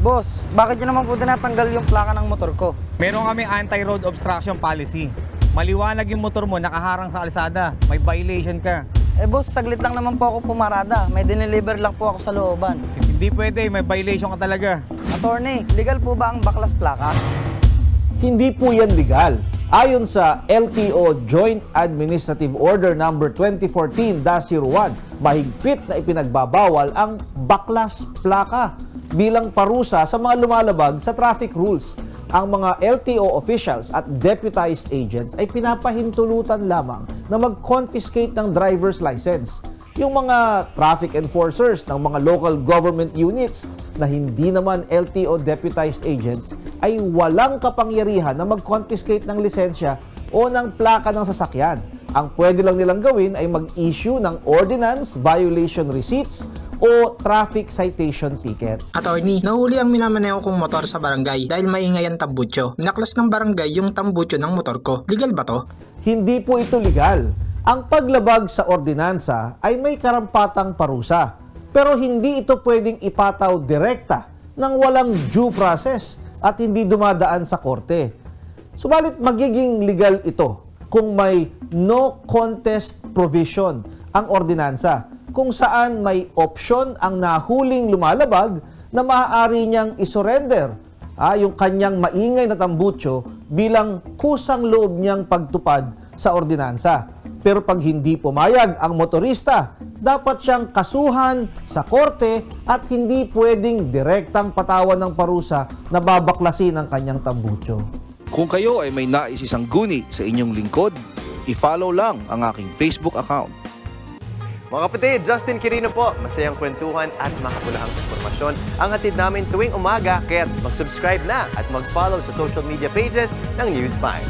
Boss, bakit nyo naman po tinatanggal yung plaka ng motor ko? Meron kami anti-road obstruction policy. Maliwanag yung motor mo, nakaharang sa kalsada. May violation ka. Eh boss, saglit lang naman po ako pumarada. May dineliver lang po ako sa looban. Hindi pwede, may violation ka talaga. Attorney, legal po ba ang baklas plaka? Hindi po yan legal. Ayon sa LTO Joint Administrative Order No. 2014-01, mahigpit na ipinagbabawal ang baklas plaka bilang parusa sa mga lumalabag sa traffic rules. Ang mga LTO officials at deputized agents ay pinapahintulutan lamang na mag-confiscate ng driver's license. Yung mga traffic enforcers ng mga local government units na hindi naman LTO deputized agents ay walang kapangyarihan na mag-confiscate ng lisensya o ng plaka ng sasakyan. Ang pwede lang nilang gawin ay mag-issue ng ordinance, violation receipts, o traffic citation ticket. Attorney, nahuli ang minamaneho kong motor sa barangay dahil maingay ang tambutso. Minaklas ng barangay yung tambutso ng motor ko. Legal ba to? Hindi po ito legal. Ang paglabag sa ordinansa ay may karampatang parusa, pero hindi ito pwedeng ipataw direkta ng walang due process at hindi dumadaan sa korte. Subalit magiging legal ito kung may no contest provision ang ordinansa, kung saan may opsyon ang nahuling lumalabag na maaari niyang isurrender yung kanyang maingay na tambutso bilang kusang loob niyang pagtupad sa ordinansa. Pero pag hindi pumayag ang motorista, dapat siyang kasuhan sa korte at hindi pwedeng direktang patawan ng parusa na babaklasin ang kanyang tambutso. Kung kayo ay may nais isang guni sa inyong lingkod, i-follow lang ang aking Facebook account. Mga kapatid, Justin Quirino po. Masayang kwentuhan at makapulahang informasyon ang hatid namin tuwing umaga. Kaya mag-subscribe na at mag-follow sa social media pages ng News 5.